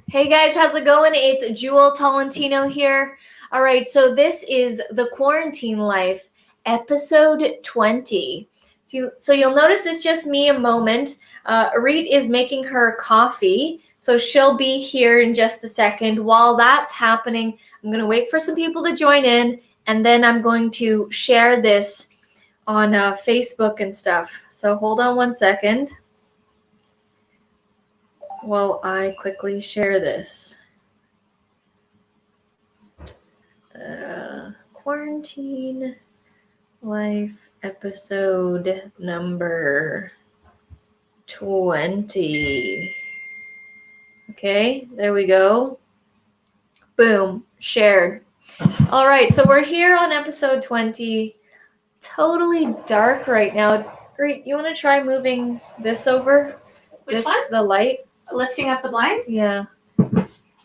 Hey guys, how's it going? It's Jewel Tolentino here. All right, so this is the Quarantine Life, episode 20. So you'll notice it's just me a moment. Reet is making her coffee, so she'll be here in just a second. While that's happening, I'm going to wait for some people to join in, and then I'm going to share this on Facebook and stuff. So hold on one second while I quickly share this. The Quarantine Life episode number 20. Okay, there we go. Boom, shared. All right, so we're here on episode 20. Totally dark right now. Great, you want to try moving this over? Which one? The light? Lifting up the blinds? Yeah.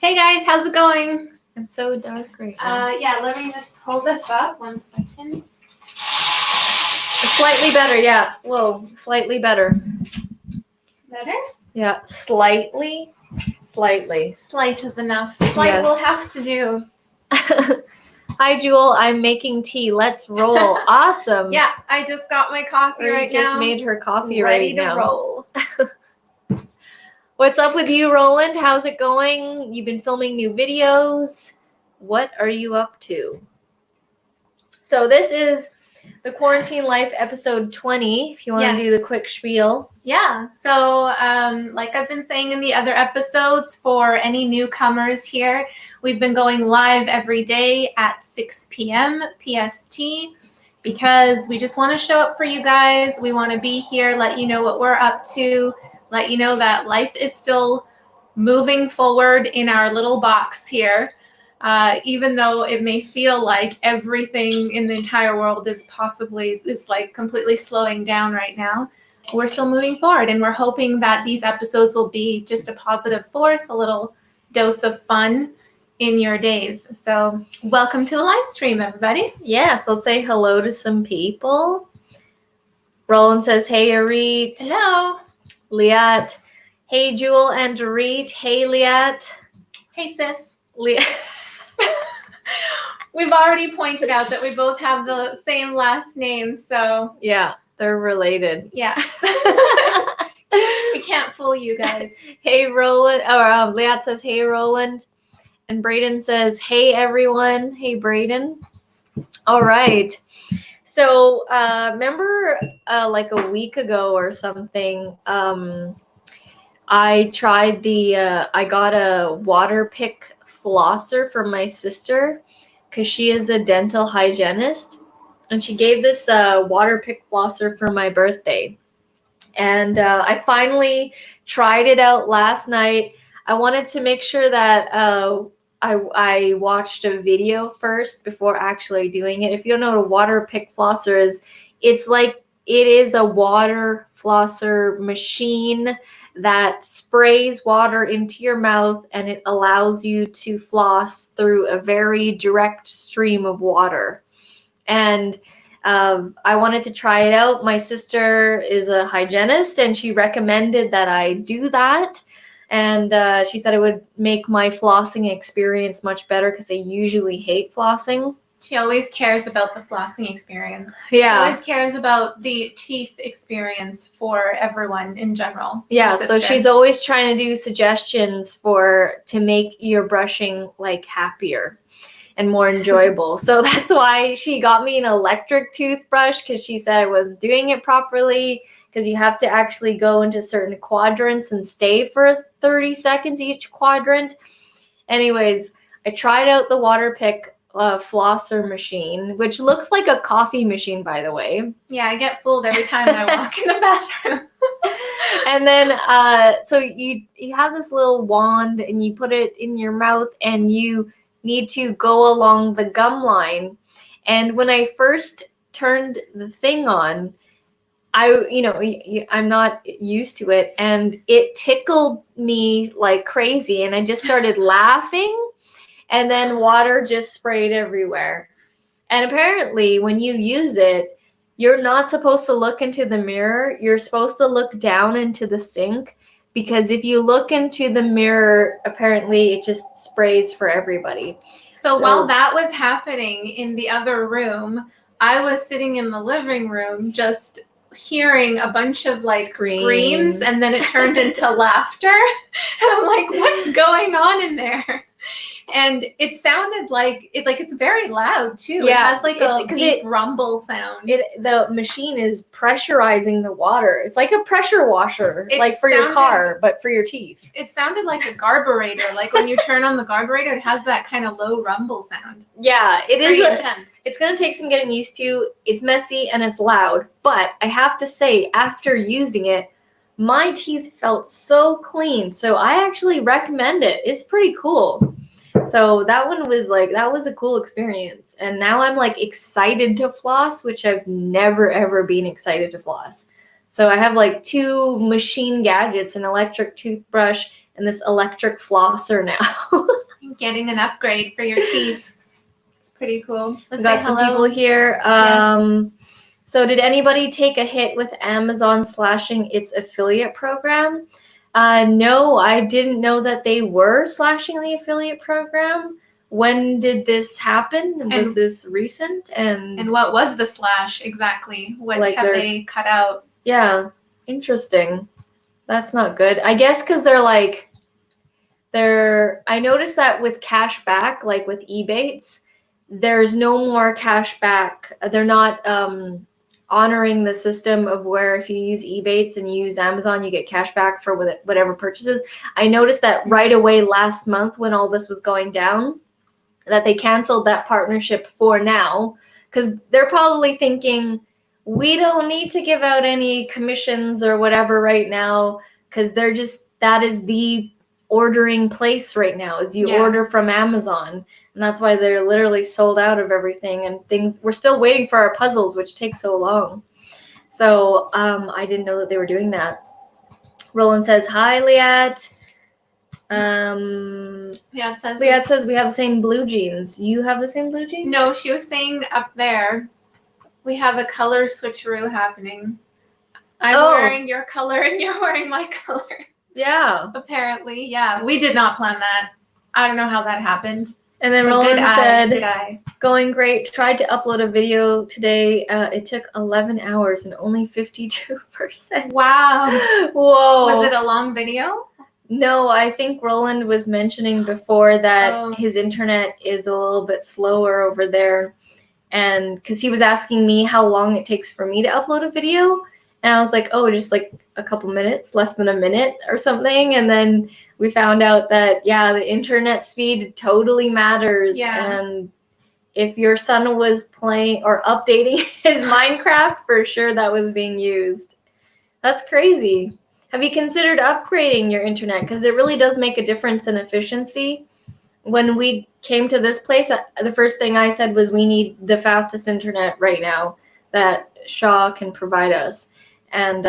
Hey guys, how's it going? I'm so dark right now. Yeah, let me just pull this up 1 second. Slightly better, yeah. Whoa, slightly better. Better? Yeah, slightly. Slight is enough. Slight Yes. will have to do. Hi, Jewel. I'm making tea. Let's roll. Awesome. Yeah, I just got my coffee Or right just now. made her coffee ready right to now. roll. What's up with you, Roland? How's it going? You've been filming new videos. What are you up to? So this is the Quarantine Life episode 20, if you want to do the quick spiel. Yeah, so like I've been saying in the other episodes, for any newcomers here, we've been going live every day at 6 p.m. PST because we just want to show up for you guys. We want to be here, let you know what we're up to, let you know that life is still moving forward in our little box here. Even though it may feel like everything in the entire world is like completely slowing down right now, we're still moving forward, and we're hoping that these episodes will be just a positive force, a little dose of fun in your days. So welcome to the live stream, everybody. Yes, let's say hello to some people. Roland says, hey, Arit. Hello. Liat. Hey, Jewel and Arit. Hey, Liat. Hey, sis. Liat. We've already pointed out that we both have the same last name, so Yeah, they're related. yeah. We can't fool you guys. Hey, Roland. Or Liat says, hey, Roland. And Braden says, hey, everyone. Hey, Braden. All right. So remember like a week ago or something, I tried I got a water pick flosser from my sister because she is a dental hygienist. And she gave this water pick flosser for my birthday. And I finally tried it out last night. I wanted to make sure that I watched a video first before actually doing it. If you don't know what a water pick flosser is, it is a water flosser machine that sprays water into your mouth, and it allows you to floss through a very direct stream of water. And I wanted to try it out. My sister is a hygienist, and she recommended that I do that. And she said it would make my flossing experience much better because I usually hate flossing. She always cares about the flossing experience. Yeah. She always cares about the teeth experience for everyone in general. Yeah, so she's always trying to do suggestions to make your brushing like happier and more enjoyable. So that's why she got me an electric toothbrush, because she said I wasn't doing it properly, because you have to actually go into certain quadrants and stay for 30 seconds each quadrant. Anyways, I tried out the water pick flosser machine, which looks like a coffee machine, by the way. Yeah, I get fooled every time I walk in the bathroom. And then so you have this little wand, and you put it in your mouth, and you need to go along the gum line. And when I first turned the thing on, I'm not used to it, and it tickled me like crazy, and I just started laughing, and then water just sprayed everywhere. And apparently when you use it, you're not supposed to look into the mirror. You're supposed to look down into the sink because if you look into the mirror, apparently it just sprays for everybody. So while that was happening in the other room, I was sitting in the living room just hearing a bunch of like screams, and then it turned into laughter. And I'm like, what's going on in there? And it sounded like it's very loud too. Yeah, it has like a deep rumble sound. The machine is pressurizing the water. It's like a pressure washer, like for your car, but for your teeth. It sounded like a carburetor. Like when you turn on the carburetor, it has that kind of low rumble sound. Yeah, it is intense. It's gonna take some getting used to. It's messy and it's loud, but I have to say, after using it, my teeth felt so clean. So I actually recommend it. It's pretty cool. So that one was that was a cool experience. And now I'm like excited to floss, which I've never ever been excited to floss. So I have like 2 machine gadgets, an electric toothbrush and this electric flosser now. Getting an upgrade for your teeth. It's pretty cool. We've got some people here. Yes. So did anybody take a hit with Amazon slashing its affiliate program? No, I didn't know that they were slashing the affiliate program. When did this happen? Was this recent? And what was the slash exactly? What have they cut out? Yeah, interesting. That's not good. I guess because I noticed that with cash back, like with Ebates, there's no more cash back. They're not honoring the system of where if you use Ebates and you use Amazon, you get cash back for whatever purchases. I noticed that right away last month when all this was going down, that they canceled that partnership for now, because they're probably thinking, we don't need to give out any commissions or whatever right now, because that is the ordering place right now, is you order from Amazon. And that's why they're literally sold out of everything and things. We're still waiting for our puzzles, which take so long. So I didn't know that they were doing that. Roland says, hi, Liat. Liat says we have the same blue jeans. You have the same blue jeans? No, she was saying up there, we have a color switcheroo happening. I'm wearing your color and you're wearing my color. Yeah. Apparently, yeah. We did not plan that. I don't know how that happened. And then Roland said, going great. Tried to upload a video today. It took 11 hours and only 52%. Wow. Whoa. Was it a long video? No, I think Roland was mentioning before that his internet is a little bit slower over there. And because he was asking me how long it takes for me to upload a video. And I was like, just like a couple minutes, less than a minute or something. And then we found out that, the internet speed totally matters. Yeah. And if your son was playing or updating his Minecraft, for sure that was being used. That's crazy. Have you considered upgrading your internet? Because it really does make a difference in efficiency. When we came to this place, the first thing I said was we need the fastest internet right now that Shaw can provide us. And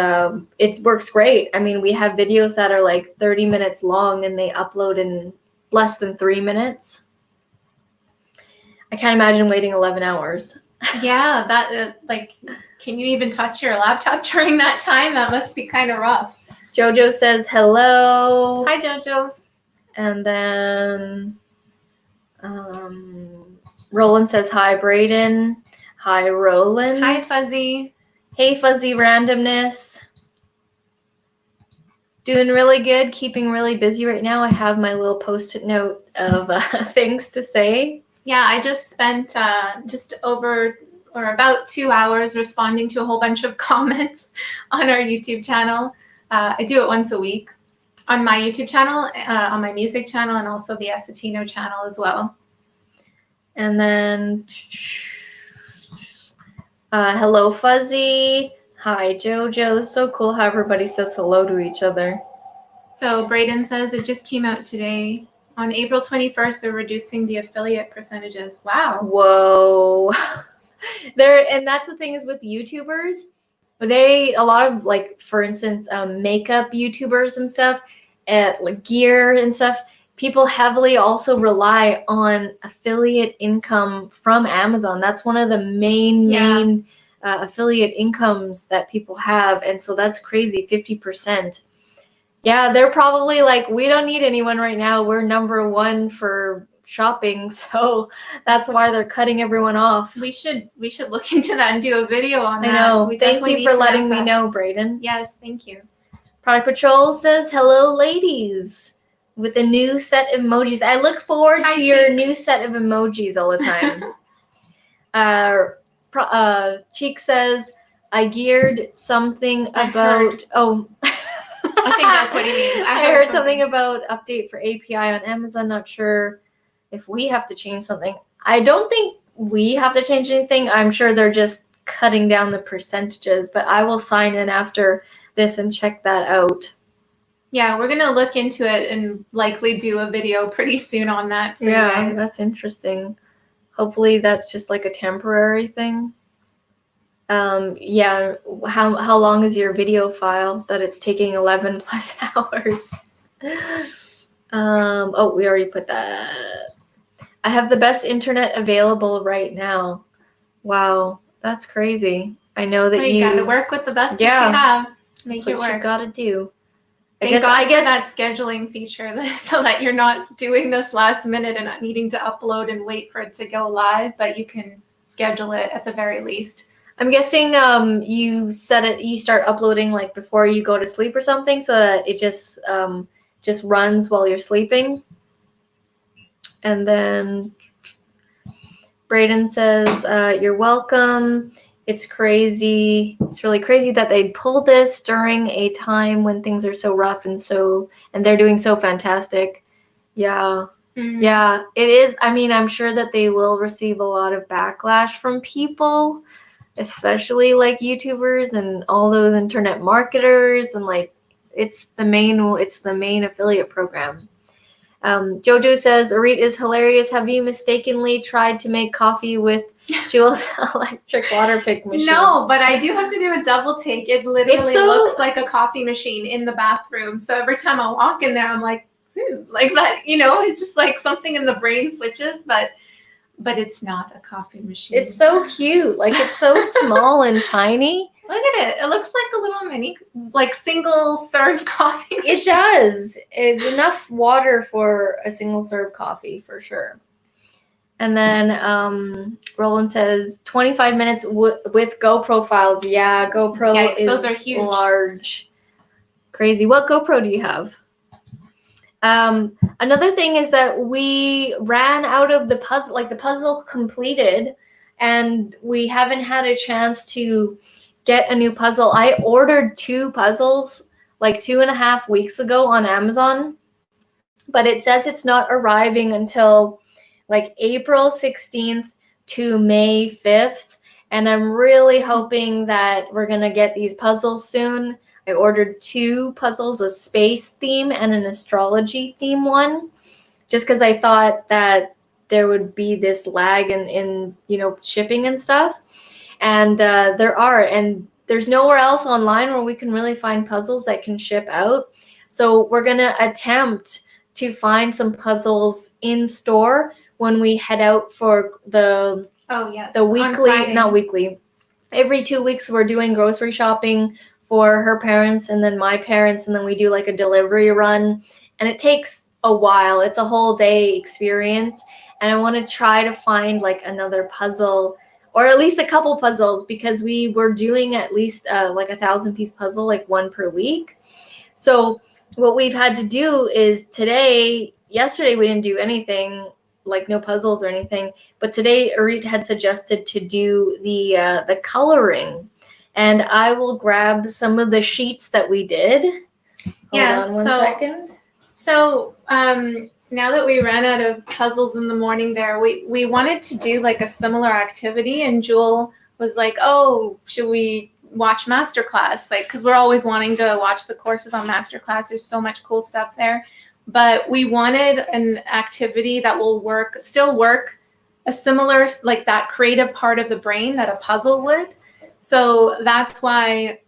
it works great. I mean, we have videos that are like 30 minutes long and they upload in less than 3 minutes. I can't imagine waiting 11 hours. Yeah, that can you even touch your laptop during that time? That must be kind of rough. Jojo says hello. Hi, Jojo. And then Roland says hi, Brayden. Hi, Roland. Hi, Fuzzy. Hey, Fuzzy Randomness. Doing really good, keeping really busy right now. I have my little post-it note of things to say. Yeah, I just spent just over or about 2 hours responding to a whole bunch of comments on our YouTube channel. I do it once a week on my YouTube channel, on my music channel, and also the Estetino channel as well. And then... hello, Fuzzy. Hi, Jojo. So cool how everybody says hello to each other. So Brayden says it just came out today. On April 21st, they're reducing the affiliate percentages. Wow. Whoa. And that's the thing is with YouTubers, a lot of for instance, makeup YouTubers and stuff, like gear and stuff, people heavily also rely on affiliate income from Amazon. That's one of the main affiliate incomes that people have. And so that's crazy, 50%. Yeah, they're probably like, we don't need anyone right now. We're number one for shopping, so that's why they're cutting everyone off. We should look into that and do a video on that. I know. We Thank definitely you need for to letting announce me that. know, Brayden. Yes, thank you. Product Patrol says, hello, ladies, with a new set of emojis. I look forward Hi, to your Cheeks. new set of emojis all the time. Cheek says, I geared something I about, heard. oh. I think that's what he means. I heard something about update for API on Amazon. Not sure if we have to change something. I don't think we have to change anything. I'm sure they're just cutting down the percentages, but I will sign in after this and check that out. Yeah, we're gonna look into it and likely do a video pretty soon on that for you Yeah, guys. that's interesting. Hopefully that's just like a temporary thing. Yeah, how long is your video file that it's taking 11 plus hours? Oh, we already put that. I have the best internet available right now. Wow, that's crazy. I know that you gotta work with the best that you have. Make that's it what work. you gotta do. I guess that scheduling feature so that you're not doing this last minute and not needing to upload and wait for it to go live, but you can schedule it at the very least. I'm guessing you start uploading like before you go to sleep or something, so that it just runs while you're sleeping. And then Brayden says, you're welcome. It's crazy. It's really crazy that they pulled this during a time when things are so rough and they're doing so fantastic. Yeah. Mm-hmm. Yeah, it is. I mean, I'm sure that they will receive a lot of backlash from people, especially like YouTubers and all those internet marketers, and like it's the main affiliate program. Jojo says, Arit is hilarious. Have you mistakenly tried to make coffee with Jules' electric water pick machine? No, but I do have to do a double take. It literally looks like a coffee machine in the bathroom. So every time I walk in there, I'm like, like that, it's just like something in the brain switches, but it's not a coffee machine. It's so cute. Like, it's so small and tiny. Look at it. It looks like a little mini, like single serve coffee machine. It does. It's enough water for a single serve coffee for sure. And then Roland says 25 minutes with GoPro files. Yeah, GoPro is those are huge. Large. Crazy. What GoPro do you have? Another thing is that we ran out of the puzzle, like the puzzle completed, and we haven't had a chance to get a new puzzle. I ordered 2 puzzles like 2.5 weeks ago on Amazon, but it says it's not arriving until like April 16th to May 5th. And I'm really hoping that we're going to get these puzzles soon. I ordered 2 puzzles, a space theme and an astrology theme one, just because I thought that there would be this lag in shipping and stuff. And and there's nowhere else online where we can really find puzzles that can ship out. So we're going to attempt to find some puzzles in store when we head out for the weekly, not weekly, every 2 weeks we're doing grocery shopping for her parents and then my parents, and then we do like a delivery run, and it takes a while. It's a whole day experience, and I want to try to find like another puzzle or at least a couple puzzles, because we were doing at least like 1,000-piece puzzle, like 1 per week. So what we've had to do is yesterday we didn't do anything, like no puzzles or anything, but today Arit had suggested to do the coloring, and I will grab some of the sheets that we did. Hold on one second. So now that we ran out of puzzles in the morning there, we wanted to do like a similar activity, and Jewel was like, oh, should we watch Masterclass? Like, because we're always wanting to watch the courses on Masterclass. There's so much cool stuff there. But we wanted an activity that will still work a similar, like that creative part of the brain that a puzzle would. So that's why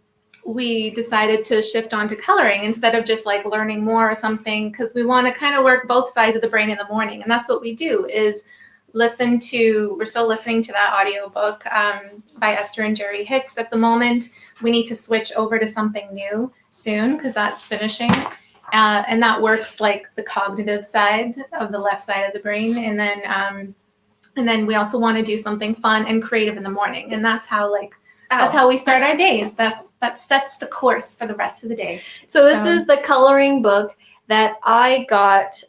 we decided to shift on to coloring instead of just like learning more or something, because we want to kind of work both sides of the brain in the morning. And that's what we do is we're still listening to that audiobook by Esther and Jerry Hicks at the moment. We need to switch over to something new soon because that's finishing. And that works like the cognitive side of the left side of the brain. And then we also want to do something fun and creative in the morning. And that's how that's how we start our day. That sets the course for the rest of the day. So this is the coloring book that I got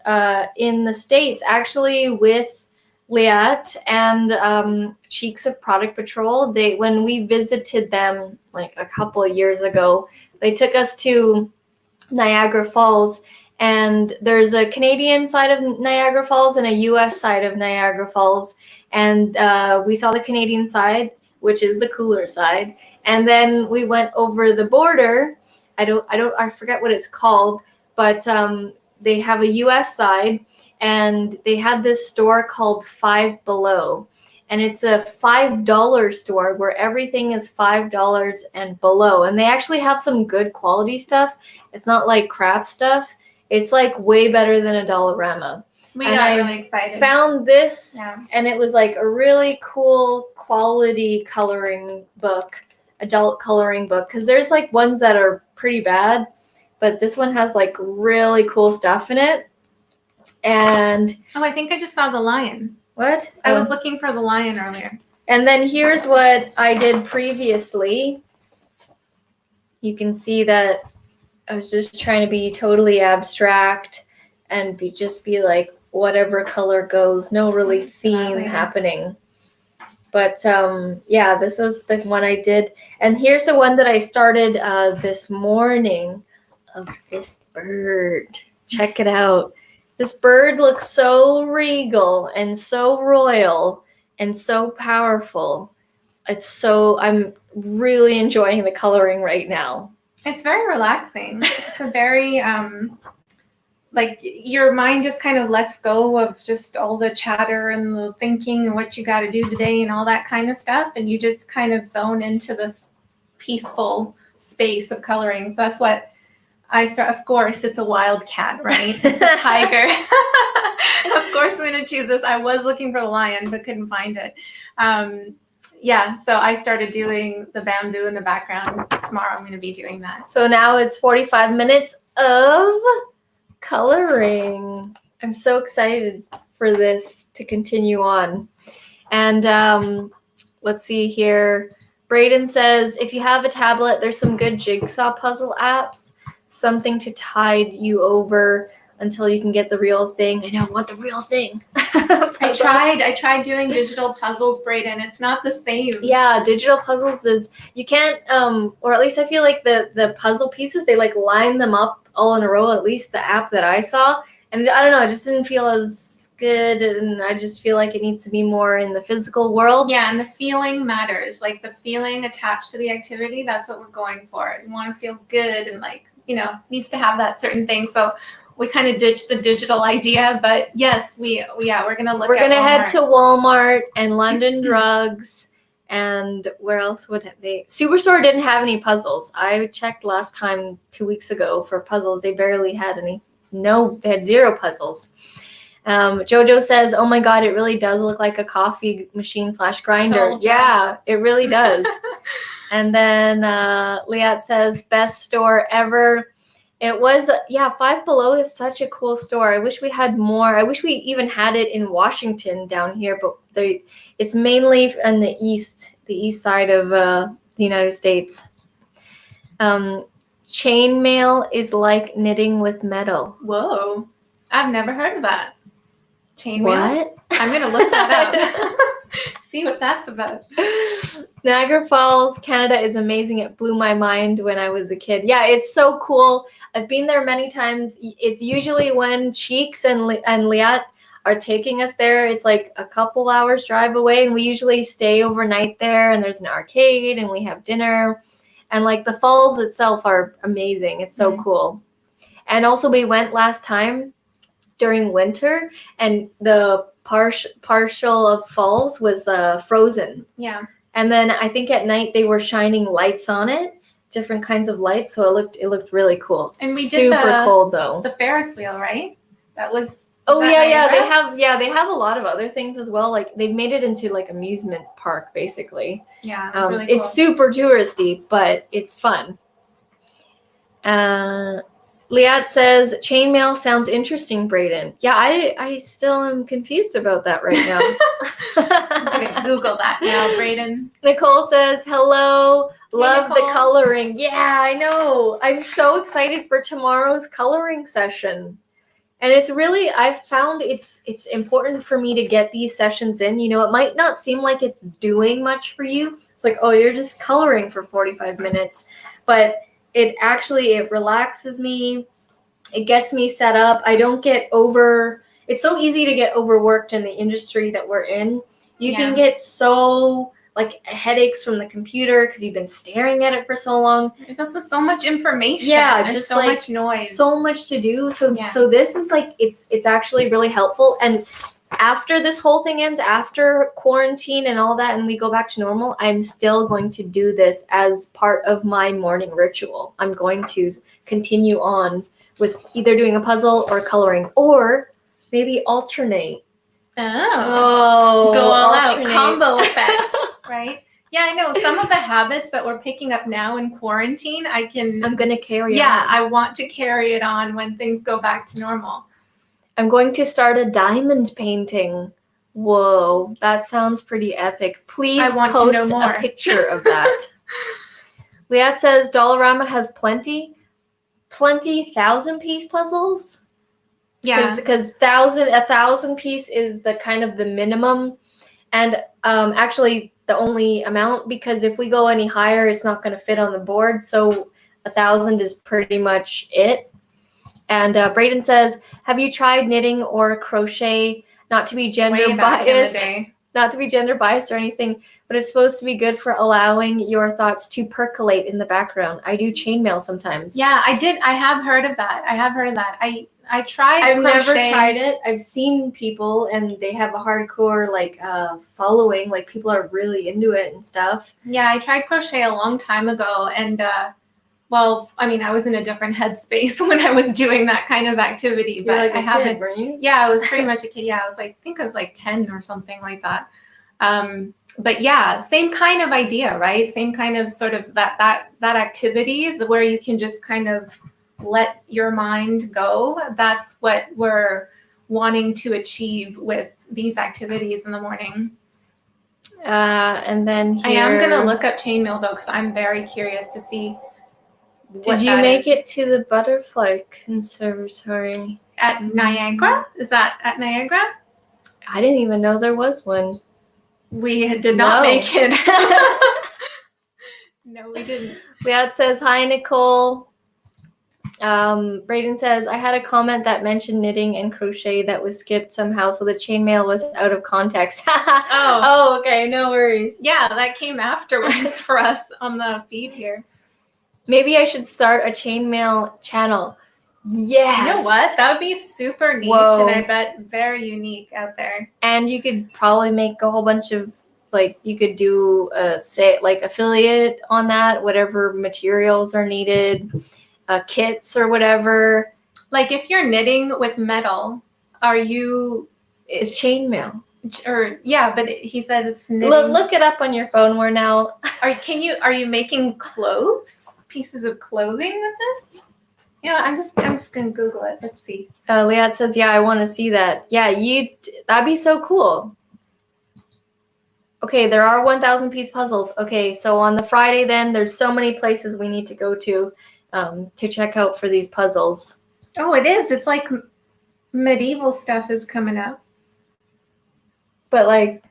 in the States, actually with Liat and Cheeks of Product Patrol. When we visited them like a couple of years ago, they took us to Niagara Falls, and there's a Canadian side of Niagara Falls and a US side of Niagara Falls, and we saw the Canadian side, which is the cooler side, and then we went over the border. I forget what it's called, but they have a US side, and they had this store called Five Below. And it's a $5 store where everything is $5 and below. And they actually have some good quality stuff. It's not like crap stuff. It's like way better than a Dollarama. We got really excited. Found this, and it was like a really cool quality coloring book, adult coloring book. Because there's like ones that are pretty bad, but this one has like really cool stuff in it. And I think I just saw the lion. What? I was looking for the lion earlier. And then here's what I did previously. You can see that I was just trying to be totally abstract and just be like whatever color goes. No really theme happening. But yeah, this was the one I did. And here's the one that I started this morning of this bird. Check it out. This bird looks so regal and so royal and so powerful. I'm really enjoying the coloring right now. It's very relaxing. It's a very, like your mind just kind of lets go of just all the chatter and the thinking and what you got to do today and all that kind of stuff. And you just kind of zone into this peaceful space of coloring. So that's what I start. Of course, it's a wildcat, right? It's a tiger. Of course, I'm going to choose this. I was looking for the lion, but couldn't find it. Yeah, so I started doing the bamboo in the background. Tomorrow, I'm going to be doing that. So now it's 45 minutes of coloring. I'm so excited for this to continue on. And let's see here. Braden says, if you have a tablet, there's some good jigsaw puzzle apps. Something to tide you over until you can get the real thing. I know, I want the real thing. I tried doing digital puzzles, Braden. It's not the same. Yeah, digital puzzles is, you can't, or at least I feel like the puzzle pieces, they like line them up all in a row, at least the app that I saw. And I don't know, it just didn't feel as good. And I just feel like it needs to be more in the physical world. Yeah, and the feeling matters. Like the feeling attached to the activity, that's what we're going for. You want to feel good and like, needs to have that certain thing. So we kind of ditched the digital idea, but yes, we're going to look at We're going to head to Walmart and London Drugs, and where else would they? Superstore didn't have any puzzles. I checked last time 2 weeks ago for puzzles. They barely had any. No, they had 0 puzzles. Jojo says, oh my God, it really does look like a coffee machine / grinder. Yeah, it really does. And then Liat says, best store ever. It was, Five Below is such a cool store. I wish we had more. I wish we even had it in Washington down here, but it's mainly on the east side of the United States. Chainmail is like knitting with metal. Whoa, I've never heard of that. Chainmail? What? I'm going to look that up. See what that's about. Niagara Falls, Canada is amazing. It blew my mind when I was a kid. Yeah, it's so cool. I've been there many times. It's usually when Cheeks and Liat are taking us there. It's like a couple hours drive away, and we usually stay overnight there, and there's an arcade, and we have dinner. And like the falls itself are amazing. It's so cool. And also we went last time during winter, and the partial of falls was frozen. Yeah. And then I think at night they were shining lights on it, different kinds of lights. So it looked really cool. And we did super cold though. The Ferris wheel, right? That was. Oh yeah. They have a lot of other things as well. Like they've made it into like amusement park basically. Yeah, it's really cool. It's super touristy, but it's fun. Liat says, chainmail sounds interesting, Brayden. Yeah, I still am confused about that right now. I'm gonna Google that now, Brayden. Nicole says, hello, love the Nicole. coloring. Yeah, I know. I'm so excited for tomorrow's coloring session. And it's really, I've found it's important for me to get these sessions in. You know, it might not seem like it's doing much for you. It's like, oh, you're just coloring for 45 minutes. But it relaxes me. It gets me set up. I don't get it's so easy to get overworked in the industry that we're in. You can get so like headaches from the computer because you've been staring at it for so long. There's also so much information. Yeah, there's just so like much noise. So much to do. So this is like it's actually really helpful. And after this whole thing ends, after quarantine and all that, and we go back to normal, I'm still going to do this as part of my morning ritual. I'm going to continue on with either doing a puzzle or coloring, or maybe alternate. Oh, go all out, combo effect, right? Yeah, I know some of the habits that we're picking up now in quarantine. I'm gonna carry. Yeah, I want to carry it on when things go back to normal. I'm going to start a diamond painting. Whoa, that sounds pretty epic. Please post a picture of that. Liat says Dollarama has plenty 1,000-piece puzzles. Yeah, because 1,000 piece is the kind of the minimum, and actually the only amount, because if we go any higher, it's not going to fit on the board. So 1,000 is pretty much it. And Brayden says, have you tried knitting or crochet? Not to be gender biased. Not to be gender biased or anything, but it's supposed to be good for allowing your thoughts to percolate in the background. I do chainmail sometimes. Yeah, I did. I have heard of that. I tried I've crochet. never tried it. I've seen people and they have a hardcore like following, like people are really into it and stuff. Yeah, I tried crochet a long time ago, and well, I mean, I was in a different headspace when I was doing that kind of activity, but like I haven't. Kid, weren't you? Yeah, I was pretty much a kid. Yeah, I think I was like 10 or something like that. But yeah, same kind of idea, right? Same kind of sort of that activity where you can just kind of let your mind go. That's what we're wanting to achieve with these activities in the morning. And then here, I am going to look up chainmail though, because I'm very curious to see. Did you make it to the Butterfly Conservatory? At Niagara? Is that at Niagara? I didn't even know there was one. We did not make it. No, we didn't. Liat says, hi, Nicole. Brayden says, I had a comment that mentioned knitting and crochet that was skipped somehow, so the chainmail was out of context. Oh, okay, no worries. Yeah, that came afterwards for us on the feed here. Maybe I should start a chainmail channel. Yes. You know what? That would be super niche. Whoa. And I bet very unique out there. And you could probably make a whole bunch of, like, you could do affiliate on that, whatever materials are needed, kits or whatever. Like if you're knitting with metal, is chainmail. Or yeah, but he said it's knitting. Look it up on your phone. We're now. Are you making pieces of clothing with this? Yeah, I'm just gonna Google it. Let's see. Liat says, yeah, I want to see that. Yeah, that'd be so cool. Okay, there are 1,000-piece puzzles. Okay, so on the Friday then, there's so many places we need to go to check out for these puzzles. Oh, it is. It's like medieval stuff is coming up. But like,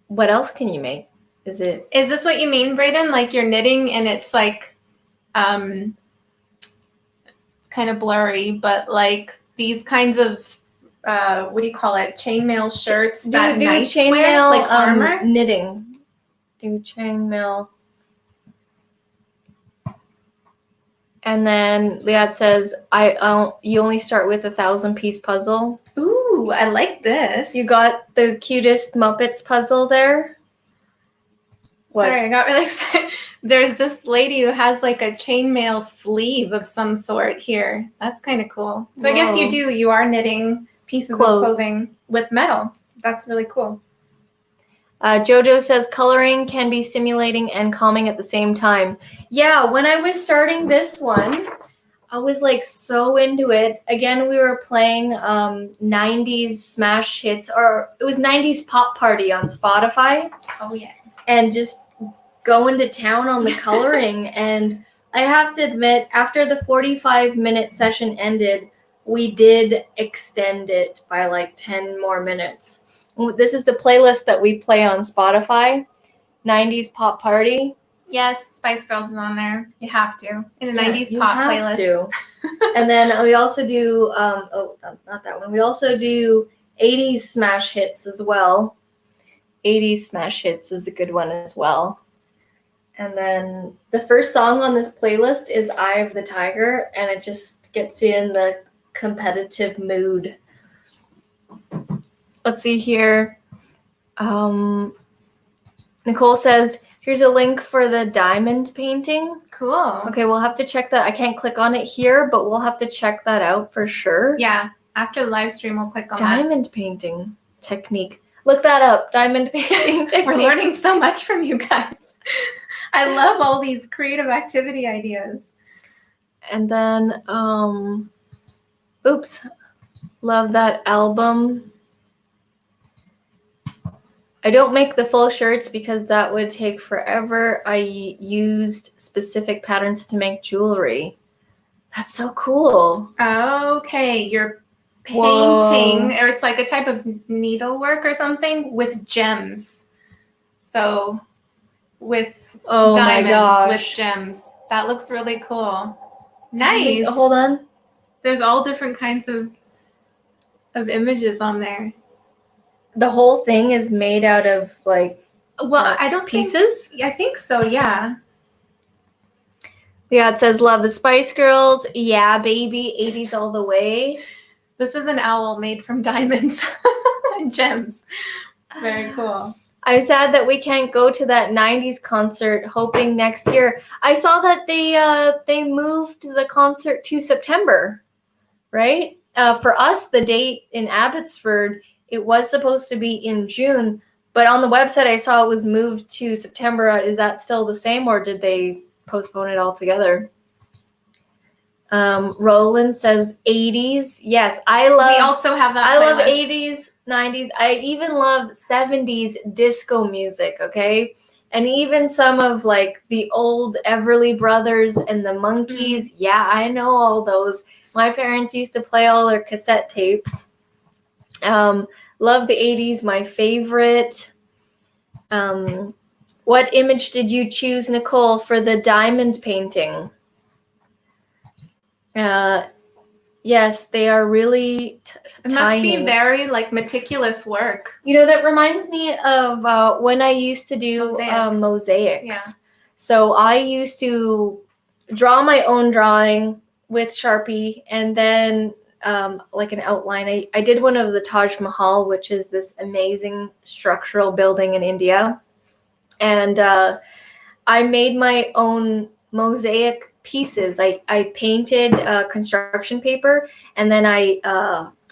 what else can you make? Is this what you mean, Brayden? Like you're knitting and it's like, kind of blurry, but like these kinds of, what do you call it? Chainmail shirts. Do chainmail, like armor? Knitting. Do chainmail. And then Liat says, you only start with 1,000-piece puzzle. Ooh, I like this. You got the cutest Muppets puzzle there. What? Sorry, I got really excited. There's this lady who has like a chainmail sleeve of some sort here. That's kind of cool. So whoa. I guess you are knitting pieces of clothing with metal. That's really cool. Jojo says coloring can be stimulating and calming at the same time. Yeah, when I was starting this one, I was like so into it. Again, we were playing 90s smash hits, or it was 90s pop party on Spotify. Oh yeah. And just going to town on the coloring. And I have to admit, after the 45-minute session ended, we did extend it by like 10 more minutes. This is the playlist that we play on Spotify, 90s pop party. Yes, Spice Girls is on there. You have to. In the 90s pop playlist. To. And then we also do, not that one. We also do 80s smash hits as well. 80s smash hits is a good one as well. And then the first song on this playlist is Eye of the Tiger, and it just gets you in the competitive mood. Let's see here. Nicole says, here's a link for the diamond painting. Cool. Okay, we'll have to check that. I can't click on it here, but we'll have to check that out for sure. Yeah, after the live stream, we'll click on diamond painting technique. Look that up, diamond painting technique. We're learning so much from you guys. I love all these creative activity ideas. And then, oops, love that album. I don't make the full shirts because that would take forever. I used specific patterns to make jewelry. That's so cool. Okay, you're painting, or it's like a type of needlework or something with gems. So with diamonds, with gems. That looks really cool. Nice. Hold on. There's all different kinds of images on there. The whole thing is made out of like I don't pieces? I think so, yeah. Yeah, it says love the Spice Girls. Yeah, baby, 80s all the way. This is an owl made from diamonds and gems. Very cool. I'm sad that we can't go to that 90s concert, hoping next year. I saw that they moved the concert to September, right? For us, the date in Abbotsford, it was supposed to be in June, but on the website I saw it was moved to September. Is that still the same, or did they postpone it altogether? Roland says 80s. Yes, I love. We also have that. I love 80s, 90s. I even love 70s disco music. Okay, and even some of like the old Everly Brothers and the Monkees. Yeah, I know all those. My parents used to play all their cassette tapes. Love the 80s. My favorite. What image did you choose, Nicole, for the diamond painting? Yes, they are really it tiny. Must be very like meticulous work. You know, that reminds me of when I used to do mosaics. Yeah. So I used to draw my own drawing with Sharpie, and then like an outline. I did one of the Taj Mahal, which is this amazing structural building in India. And I made my own mosaic pieces. I painted construction paper, and then I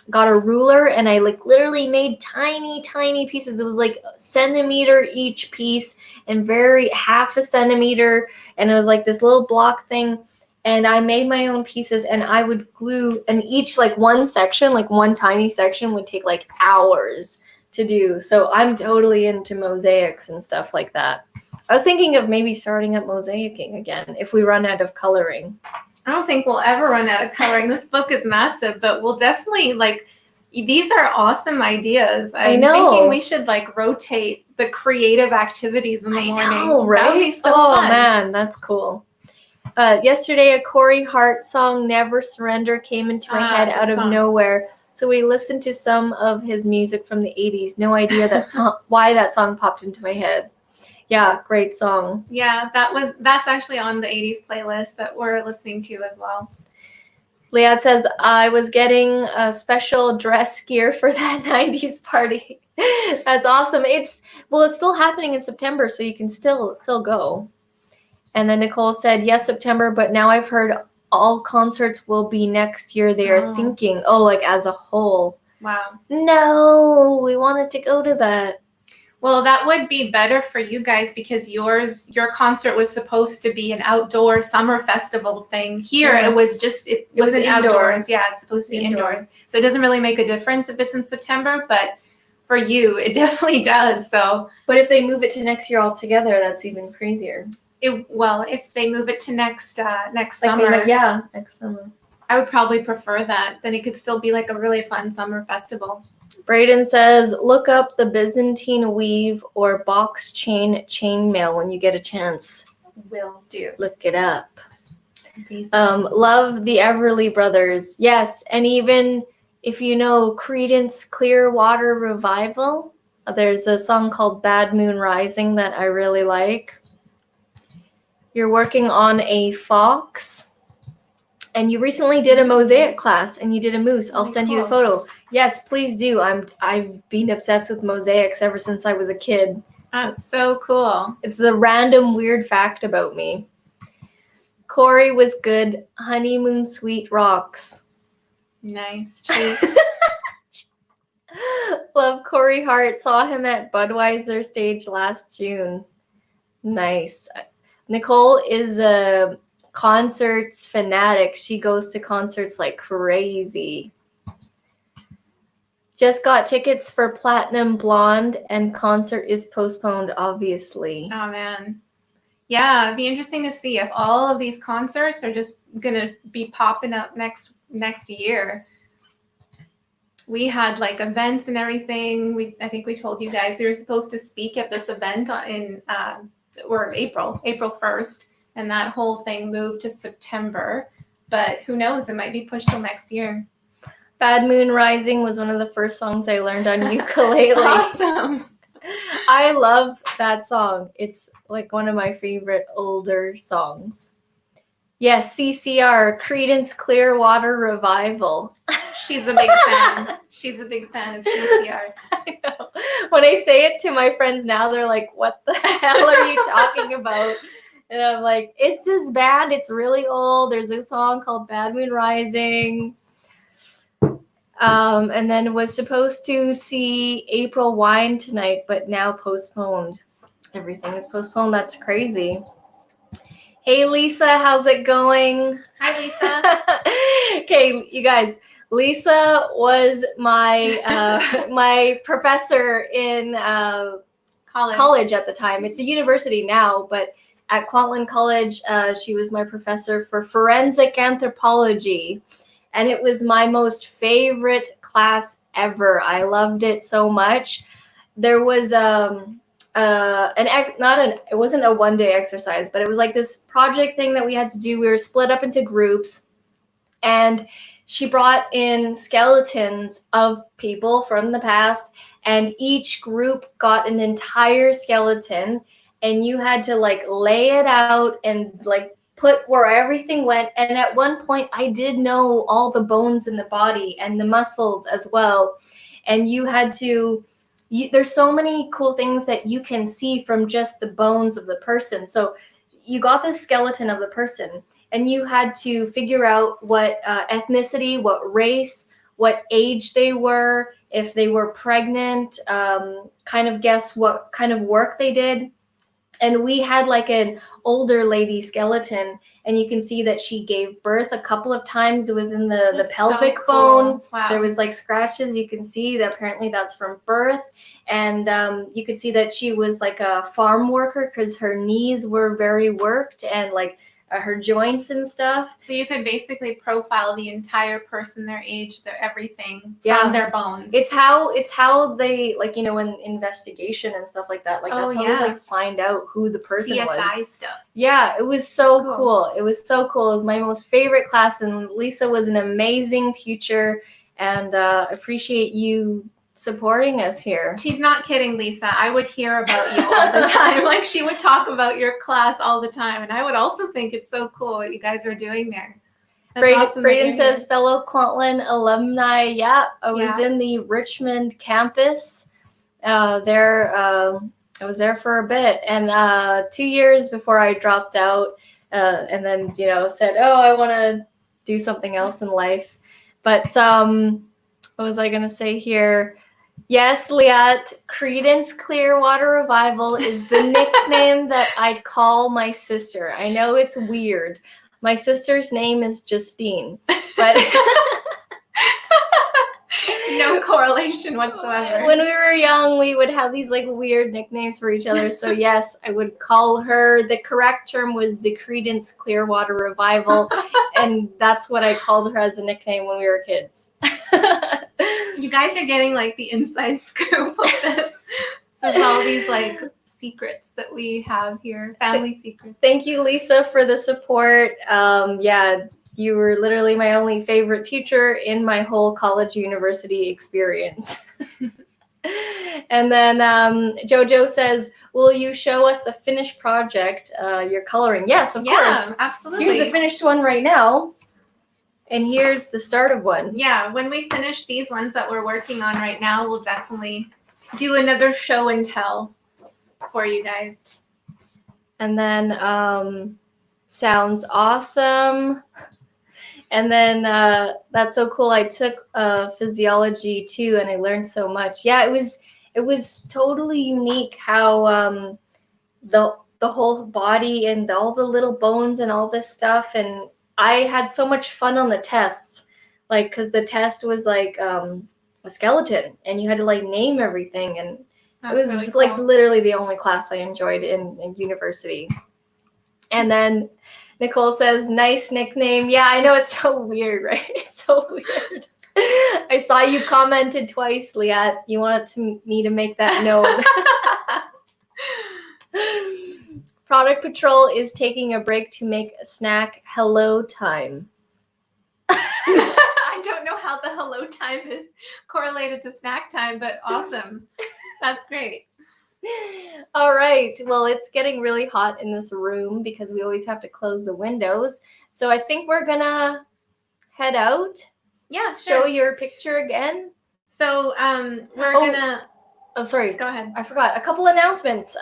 got a ruler, and I like literally made tiny pieces. It was like a centimeter each piece, and very half a centimeter, and it was like this little block thing. And I made my own pieces, and I would glue, and each like one section, like one tiny section would take like hours to do. So I'm totally into mosaics and stuff like that. I was thinking of maybe starting up mosaicing again if we run out of coloring. I don't think we'll ever run out of coloring. This book is massive, but we'll definitely like, these are awesome ideas. I'm thinking we should like rotate the creative activities in the morning. Know, right? That would be so fun. Man, that's cool. Yesterday, a Corey Hart song, Never Surrender, came into my head out of nowhere. So we listened to some of his music from the 80s. No idea that song, why that song popped into my head. Yeah, great song. Yeah, that's actually on the 80s playlist that we're listening to as well. Liat says, I was getting a special dress gear for that 90s party. That's awesome. It's still happening in September, so you can still go. And then Nicole said, yes, September, but now I've heard all concerts will be next year. They are thinking, like as a whole. Wow. No, we wanted to go to that. Well, that would be better for you guys because your concert was supposed to be an outdoor summer festival thing. Here, Yeah. it was just it wasn't indoor. outdoors. Yeah, it's supposed to be indoors. So it doesn't really make a difference if it's in September, but for you, it definitely does. So, but if they move it to next year altogether, that's even crazier. If they move it to next summer, next summer. I would probably prefer that. Then it could still be like a really fun summer festival. Braden says, look up the Byzantine weave or box chainmail when you get a chance. Will do. Look it up. Love the Everly Brothers. Yes, and even if you know Creedence Clearwater Revival, there's a song called Bad Moon Rising that I really like. You're working on a fox, and you recently did a mosaic class, and you did a moose. I'll send you the photo. Yes, please do. I've been obsessed with mosaics ever since I was a kid. That's so cool. It's a random weird fact about me. Corey was good. Honeymoon Sweet Rocks. Nice. Cheeks. Love Corey Hart. Saw him at Budweiser stage last June. Nice. Nicole is a concerts fanatic. She goes to concerts like crazy. Just got tickets for Platinum Blonde and concert is postponed, obviously. Oh, man. Yeah, it'd be interesting to see if all of these concerts are just going to be popping up next year. We had like events and everything. I think we told you guys we were supposed to speak at this event in April 1st, and that whole thing moved to September. But who knows? It might be pushed till next year. Bad Moon Rising was one of the first songs I learned on ukulele. Awesome. I love that song. It's like one of my favorite older songs. Yes, CCR, Creedence Clearwater Revival. She's a big fan. She's a big fan of CCR. I know. When I say it to my friends now, they're like, what the hell are you talking about? And I'm like, it's this band. It's really old. There's a song called Bad Moon Rising. And then was supposed to see April Wine tonight, but now postponed. Everything is postponed. That's crazy. Hey, Lisa, how's it going? Hi, Lisa. Okay, you guys. Lisa was my my professor in college at the time. It's a university now, but at Kwantlen College, she was my professor for forensic anthropology. And it was my most favorite class ever. I loved it so much. There was it wasn't a one-day exercise, but it was like this project thing that we had to do. We were split up into groups, and she brought in skeletons of people from the past, and each group got an entire skeleton, and you had to like lay it out and like put where everything went. And at one point I did know all the bones in the body and the muscles as well. And you had to, there's so many cool things that you can see from just the bones of the person. So you got the skeleton of the person and you had to figure out what ethnicity, what race, what age they were, if they were pregnant, kind of guess what kind of work they did. And we had like an older lady skeleton, and you can see that she gave birth a couple of times within the pelvic bone. Wow. There was like scratches. You can see that apparently that's from birth. And you could see that she was like a farm worker because her knees were very worked and like her joints and stuff. So you could basically profile the entire person, their age, their everything from their bones. It's how they, like, you know, in investigation and stuff like that. Like that's how they like find out who the person was. CSI stuff. Yeah, it was so cool. It was so cool. It was my most favorite class, and Lisa was an amazing teacher, and appreciate you supporting us here. She's not kidding, Lisa. I would hear about you all the time. Like she would talk about your class all the time, and I would also think it's so cool what you guys are doing there. Braden says, fellow Kwantlen alumni. Yeah, I was in the Richmond campus. I was there for a bit, and 2 years before I dropped out, and then said, oh, I want to do something else in life. But what was I gonna say here? Yes, Liat, Creedence Clearwater Revival is the nickname that I'd call my sister. I know it's weird. My sister's name is Justine, but No correlation whatsoever. when we were young, we would have these like weird nicknames for each other. So yes, I would call her. The correct term was the Creedence Clearwater Revival, and that's what I called her as a nickname when we were kids. You guys are getting like the inside scoop of this. Of all these like secrets that we have here, family secrets. Thank you, Lisa, for the support. Yeah, you were literally my only favorite teacher in my whole college university experience. And then Jojo says, will you show us the finished project you're coloring? Yes, of course. Absolutely. Here's the finished one right now. And here's the start of one. Yeah, when we finish these ones that we're working on right now, we'll definitely do another show and tell for you guys. And then sounds awesome. And then that's so cool. I took physiology too, and I learned so much. Yeah, it was totally unique how the whole body and all the little bones and all this stuff. And I had so much fun on the tests, like because the test was like a skeleton, and you had to like name everything, and it was really like cool. Literally the only class I enjoyed in university. And then Nicole says, nice nickname. Yeah, I know, it's so weird, right? It's so weird. I saw you commented twice, Liat. You wanted me to make that known. Product Patrol is taking a break to make a snack. Hello time. I don't know how the hello time is correlated to snack time, but awesome. That's great. All right. Well, it's getting really hot in this room because we always have to close the windows. So I think we're going to head out. Yeah, sure. Show your picture again. So we're going to... Oh, sorry. Go ahead. I forgot. A couple announcements.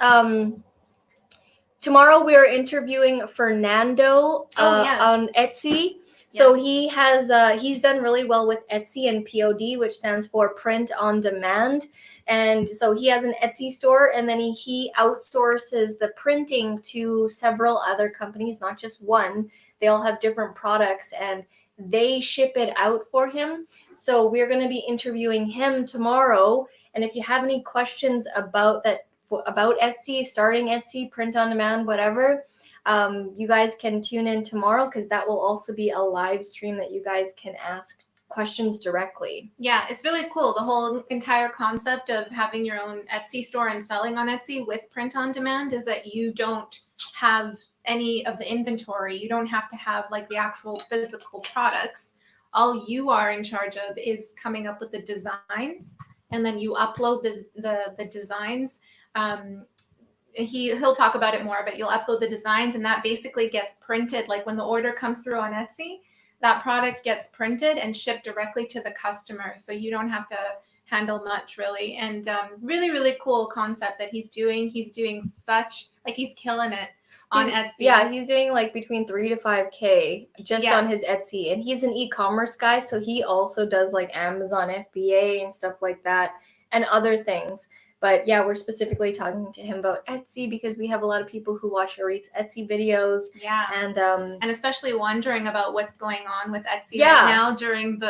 Tomorrow we're interviewing Fernando on Etsy. So he has he's done really well with Etsy and POD, which stands for Print on Demand. And so he has an Etsy store, and then he outsources the printing to several other companies, not just one. They all have different products, and they ship it out for him. So we're going to be interviewing him tomorrow. And if you have any questions about Etsy, starting Etsy, print on demand, whatever, you guys can tune in tomorrow, because that will also be a live stream that you guys can ask questions directly. Yeah, it's really cool. The whole entire concept of having your own Etsy store and selling on Etsy with print on demand is that you don't have any of the inventory. You don't have to have like the actual physical products. All you are in charge of is coming up with the designs, and then you upload the designs. He'll talk about it more, but you'll upload the designs, and that basically gets printed. Like when the order comes through on Etsy, that product gets printed and shipped directly to the customer. So you don't have to handle much really. And really, really cool concept that he's doing. He's doing such, like, he's killing it on Etsy. Yeah, he's doing like between 3 to 5K just on his Etsy. And he's an e-commerce guy, so he also does like Amazon FBA and stuff like that and other things. But yeah, we're specifically talking to him about Etsy because we have a lot of people who watch Arit's Etsy videos. Yeah. And especially wondering about what's going on with Etsy right now during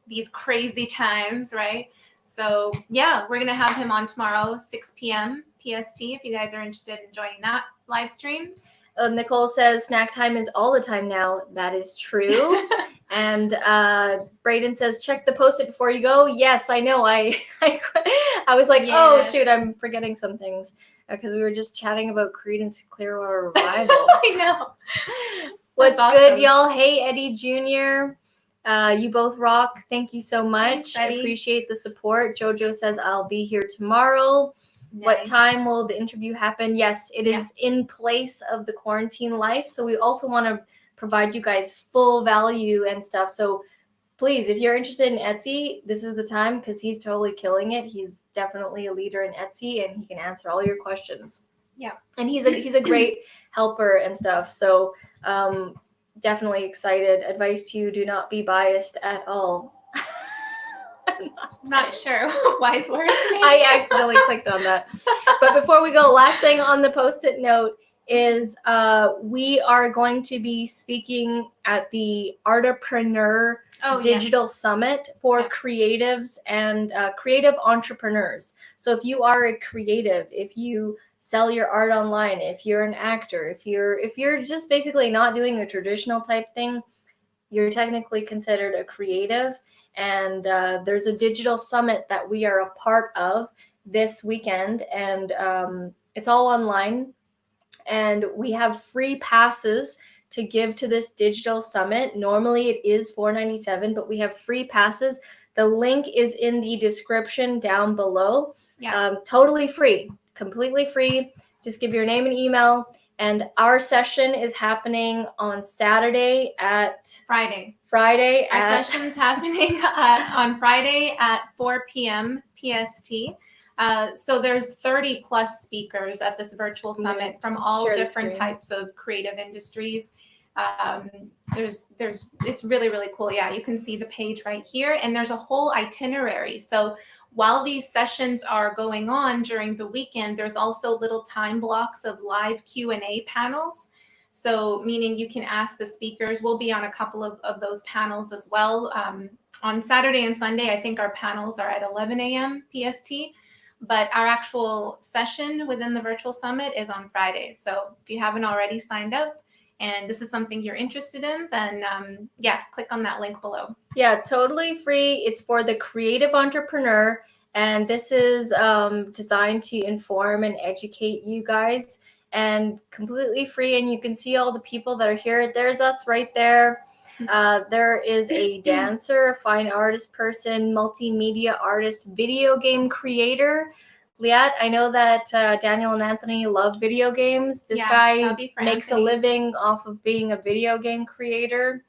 these crazy times, right? So yeah, we're going to have him on tomorrow, 6 p.m. PST, if you guys are interested in joining that live stream. Nicole says snack time is all the time now. That is true. And Brayden says, check the post-it before you go. Yes, I know. I was like, oh, shoot, I'm forgetting some things because we were just chatting about Creedence Clearwater Revival. I know. What's good, y'all? Hey, Eddie Jr. You both rock. Thank you so much. Thanks, I appreciate the support. Jojo says, I'll be here tomorrow. Nice. What time will the interview happen? Yes, it is in place of the quarantine life. So we also want to provide you guys full value and stuff. So please, if you're interested in Etsy, this is the time because he's totally killing it. He's definitely a leader in Etsy and he can answer all your questions. Yeah. And he's a great helper and stuff. So definitely excited. Advice to you, do not be biased at all. Not sure. Wise words. Maybe? I accidentally clicked on that. But before we go, last thing on the post-it note is we are going to be speaking at the Artapreneur Digital Summit for creatives and creative entrepreneurs. So if you are a creative, if you sell your art online, if you're an actor, if you're just basically not doing a traditional type thing, you're technically considered a creative. And there's a digital summit that we are a part of this weekend, and it's all online. And we have free passes to give to this digital summit. Normally it is $4.97, but we have free passes. The link is in the description down below. Totally free, completely free. Just give your name and email. And our session is happening on Saturday at Friday. Our session's happening on Friday at 4 p.m. PST. So there's 30 plus speakers at this virtual summit from all different types of creative industries. It's really, really cool. Yeah, you can see the page right here, and there's a whole itinerary. So while these sessions are going on during the weekend, there's also little time blocks of live Q&A panels. So meaning you can ask the speakers. We'll be on a couple of those panels as well. On Saturday and Sunday, I think our panels are at 11 a.m. PST. But our actual session within the virtual summit is on Friday. So if you haven't already signed up and this is something you're interested in, then click on that link below. Yeah, totally free. It's for the creative entrepreneur. And this is designed to inform and educate you guys, and completely free. And you can see all the people that are here. There's us right there. There is a dancer, a fine artist person, multimedia artist, video game creator. Liat, I know that Daniel and Anthony love video games. This guy makes a living off of being a video game creator.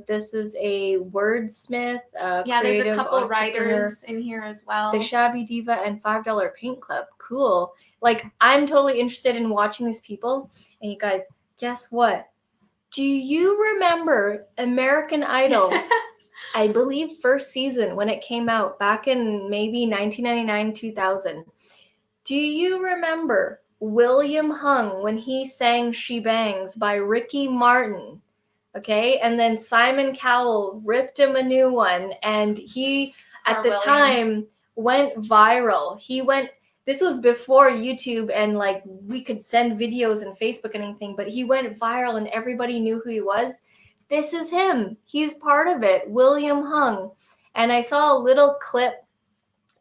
This is a wordsmith. There's a couple writers in here as well. The Shabby Diva and $5 Paint Club. Cool. Like, I'm totally interested in watching these people. And you guys, guess what? Do you remember American Idol? I believe first season when it came out back in maybe 1999, 2000. Do you remember William Hung when he sang She Bangs by Ricky Martin? Okay, and then Simon Cowell ripped him a new one, and he, at the time, went viral. This was before YouTube and like we could send videos and Facebook and anything, but he went viral and everybody knew who he was. This is him. He's part of it, William Hung. And I saw a little clip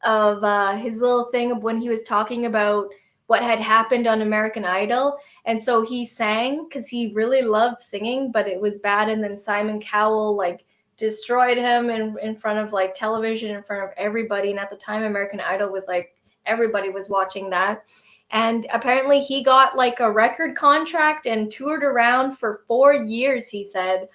of his little thing of when he was talking about what had happened on American Idol. And so he sang because he really loved singing, but it was bad. And then Simon Cowell like destroyed him in front of like television, in front of everybody. And at the time, American Idol was like, everybody was watching that. And apparently he got like a record contract and toured around for 4 years, he said,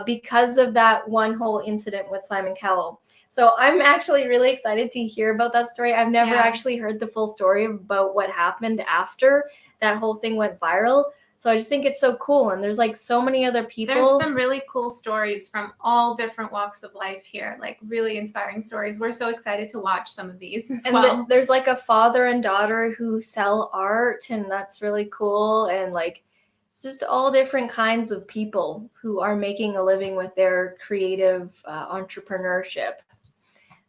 because of that one whole incident with Simon Cowell. So I'm actually really excited to hear about that story. I've never actually heard the full story about what happened after that whole thing went viral. So I just think it's so cool. And there's like so many other people. There's some really cool stories from all different walks of life here, like really inspiring stories. We're so excited to watch some of these as well. And there's like a father and daughter who sell art, and that's really cool. And like, it's just all different kinds of people who are making a living with their creative entrepreneurship.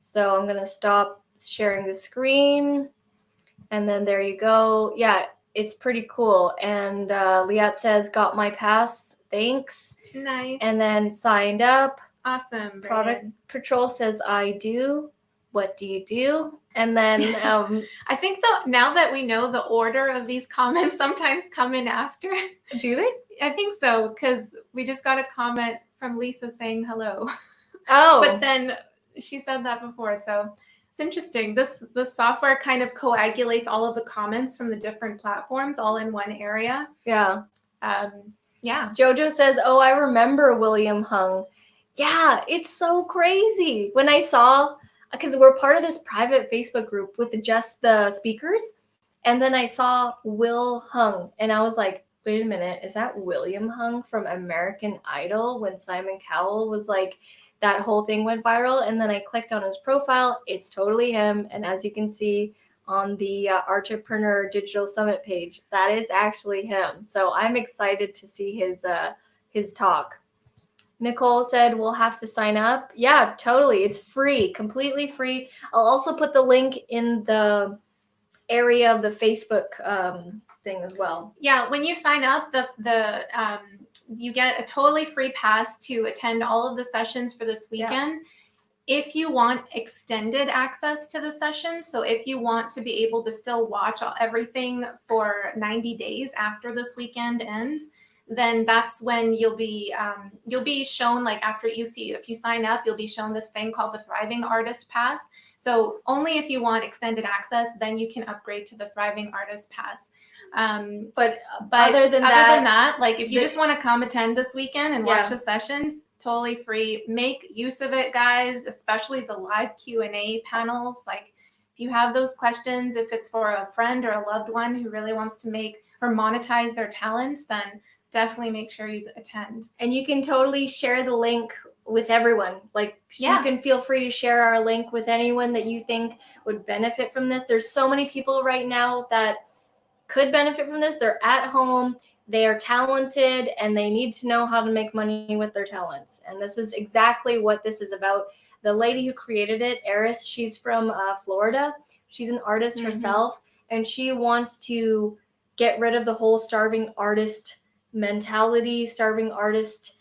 So I'm going to stop sharing the screen. And then there you go. Yeah, it's pretty cool. And Liat says, got my pass. Thanks. Nice. And then signed up. Awesome. Product Patrol says, I do. What do you do? And then I think now that we know the order of these comments sometimes come in after. Do they? I think so, because we just got a comment from Lisa saying hello. Oh. But then she said that before, so it's interesting. The software kind of coagulates all of the comments from the different platforms all in one area. Yeah. Yeah. Jojo says, oh, I remember William Hung. Yeah, it's so crazy. When I saw, because we're part of this private Facebook group with just the speakers, and then I saw Will Hung, and I was like, wait a minute, is that William Hung from American Idol when Simon Cowell was like that whole thing went viral. And then I clicked on his profile. It's totally him. And as you can see on the Artapreneur Digital Summit page, that is actually him. So I'm excited to see his talk. Nicole said we'll have to sign up. Yeah, totally. It's free, completely free. I'll also put the link in the area of the Facebook thing as well. Yeah, when you sign up, you get a totally free pass to attend all of the sessions for this weekend. Yeah. If you want extended access to the session, so if you want to be able to still watch everything for 90 days after this weekend ends, then that's when you'll be shown, like after if you sign up, you'll be shown this thing called the Thriving Artist Pass. So only if you want extended access, then you can upgrade to the Thriving Artist Pass. But other than that, like if you just want to come attend this weekend and watch the sessions, totally free. Make use of it, guys, especially the live Q&A panels. Like if you have those questions, if it's for a friend or a loved one who really wants to make or monetize their talents, then definitely make sure you attend. And you can totally share the link with everyone. Like you can feel free to share our link with anyone that you think would benefit from this. There's so many people right now that could benefit from this. They're at home, they are talented, and they need to know how to make money with their talents. And this is exactly what this is about. The lady who created it, Eris, she's from Florida. She's an artist herself, and she wants to get rid of the whole starving artist mentality, starving artist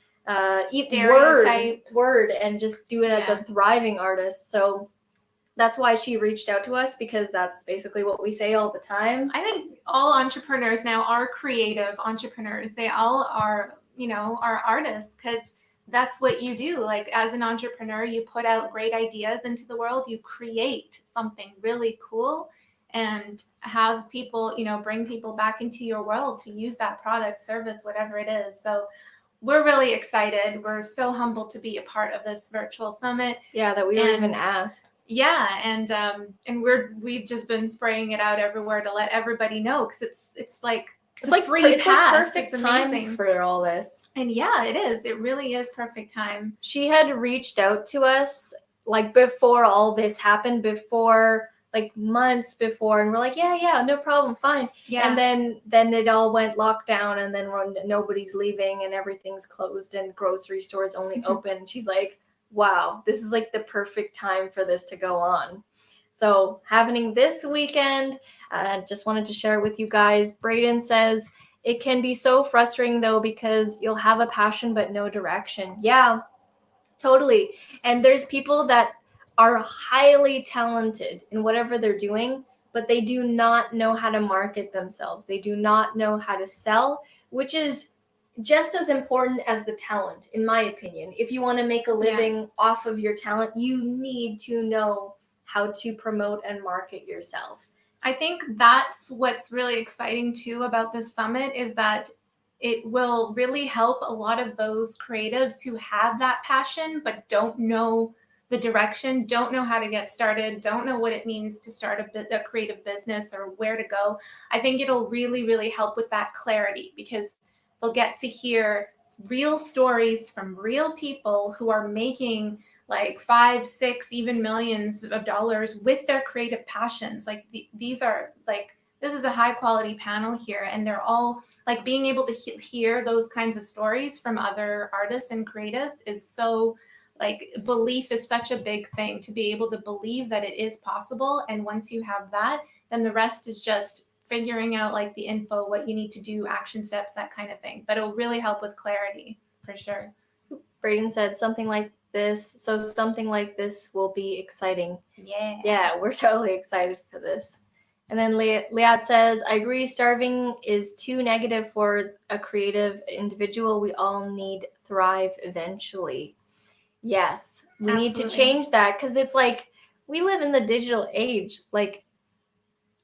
word, and just do it as a thriving artist. So that's why she reached out to us, because that's basically what we say all the time. I think all entrepreneurs now are creative entrepreneurs. They all are, are artists, because that's what you do. Like as an entrepreneur, you put out great ideas into the world, you create something really cool and have people, bring people back into your world to use that product, service, whatever it is. So we're really excited. We're so humbled to be a part of this virtual summit. Yeah, that we were even asked. Yeah, and we've just been spraying it out everywhere to let everybody know, because it's like free pass. Perfect time for all this. And yeah, it is. It really is perfect time. She had reached out to us like before all this happened, like months before, and we're like, yeah, no problem, fine. Yeah. And then it all went lockdown, and then nobody's leaving and everything's closed and grocery stores only open. She's like, wow, this is like the perfect time for this to go on. So happening this weekend, just wanted to share with you guys. Braden says, it can be so frustrating though, because you'll have a passion but no direction. Yeah, totally. And there's people that are highly talented in whatever they're doing, but they do not know how to market themselves. They do not know how to sell, which is just as important as the talent, in my opinion. If you want to make a living off of your talent, you need to know how to promote and market yourself. I think that's what's really exciting too about this summit, is that it will really help a lot of those creatives who have that passion but don't know the direction, don't know how to get started, don't know what it means to start a creative business or where to go. I think it'll really, really help with that clarity, because they'll get to hear real stories from real people who are making like 5, 6, even millions of dollars with their creative passions. Like these are like, this is a high quality panel here, and they're all like, being able to hear those kinds of stories from other artists and creatives is so, like, belief is such a big thing, to be able to believe that it is possible. And once you have that, then the rest is just figuring out like the info, what you need to do, action steps, that kind of thing. But it'll really help with clarity for sure. Braden said something like this. So something like this will be exciting. Yeah, we're totally excited for this. And then Liat says, I agree, starving is too negative for a creative individual. We all need thrive eventually. Yes, we need to change that, because it's like we live in the digital age. Like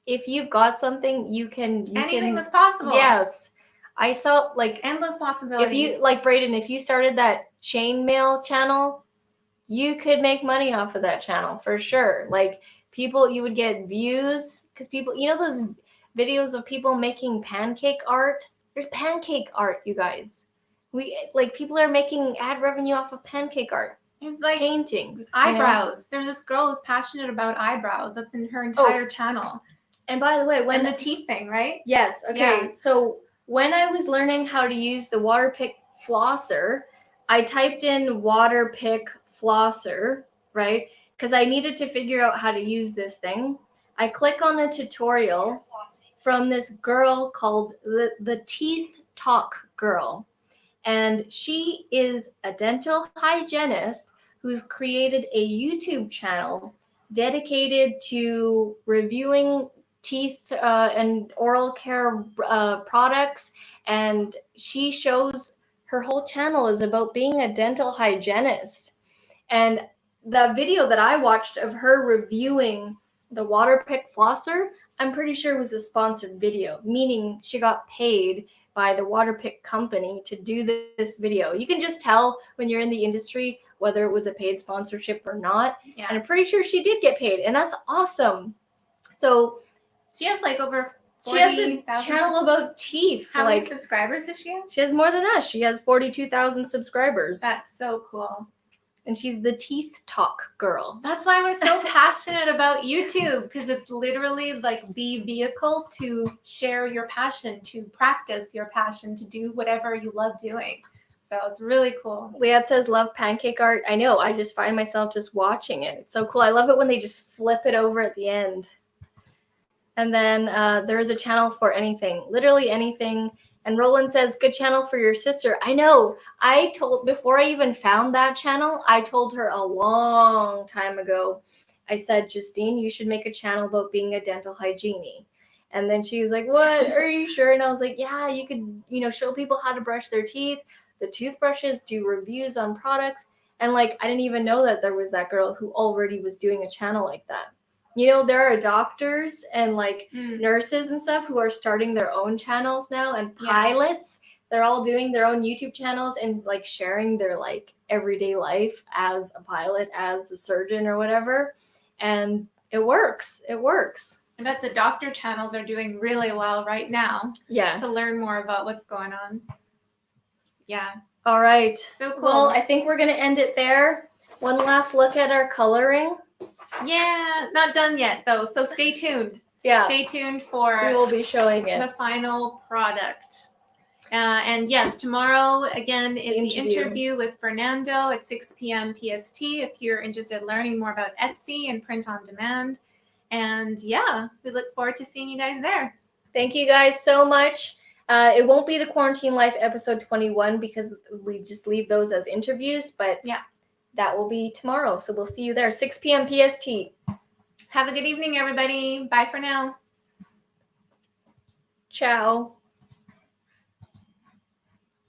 if you've got something, anything is possible. Yes. I saw like endless possibilities. If you like Braden, if you started that chainmail channel, you could make money off of that channel for sure. Like people, you would get views, because people, those videos of people making pancake art. There's pancake art, you guys. People are making ad revenue off of pancake art. It's like paintings. eyebrows. There's this girl who's passionate about eyebrows. That's in her entire channel. And by the way, and the teeth thing, right? Yes. Okay. Yeah. So when I was learning how to use the Waterpik flosser, I typed in Waterpik flosser, right? Because I needed to figure out how to use this thing. I click on a tutorial from this girl called the Teeth Talk Girl. And she is a dental hygienist who's created a YouTube channel dedicated to reviewing teeth and oral care products. And she shows her whole channel is about being a dental hygienist. And the video that I watched of her reviewing the Waterpik flosser, I'm pretty sure was a sponsored video, meaning she got paid by the Waterpik company to do this video. You can just tell when you're in the industry whether it was a paid sponsorship or not. Yeah. And I'm pretty sure she did get paid, and that's awesome. So she has like over 40, she has a channel about teeth. How many subscribers does she have? She has more than us. She has 42,000 subscribers. That's so cool. And she's the Teeth Talk Girl. That's why we're so passionate about YouTube, because it's literally like the vehicle to share your passion, to practice your passion, to do whatever you love doing. So it's really cool. Leanne says, love pancake art. I know. I just find myself just watching it. It's so cool. I love it when they just flip it over at the end. And then there is a channel for anything, literally anything. And Roland says, good channel for your sister. I know. Before I even found that channel, I told her a long time ago. I said, Justine, you should make a channel about being a dental hygiene. And then she was like, what? Are you sure? And I was like, yeah, you could, show people how to brush their teeth. The toothbrushes, do reviews on products. And I didn't even know that there was that girl who already was doing a channel like that. There are doctors and nurses and stuff who are starting their own channels now, and pilots. Yeah. They're all doing their own YouTube channels and sharing their everyday life as a pilot, as a surgeon or whatever. And it works. It works. I bet the doctor channels are doing really well right now. Yes. To learn more about what's going on. Yeah. All right. So cool. Well, I think we're going to end it there. One last look at our coloring. Yeah, not done yet though, so stay tuned. Yeah. Stay tuned for we will be showing it. The final product. And yes, tomorrow again is the interview with Fernando at 6 p.m. PST if you're interested in learning more about Etsy and print on demand. And yeah, we look forward to seeing you guys there. Thank you guys so much. It won't be the Quarantine Life episode 21 because we just leave those as interviews, but yeah. That will be tomorrow. So we'll see you there, 6 p.m. PST. Have a good evening, everybody. Bye for now. Ciao.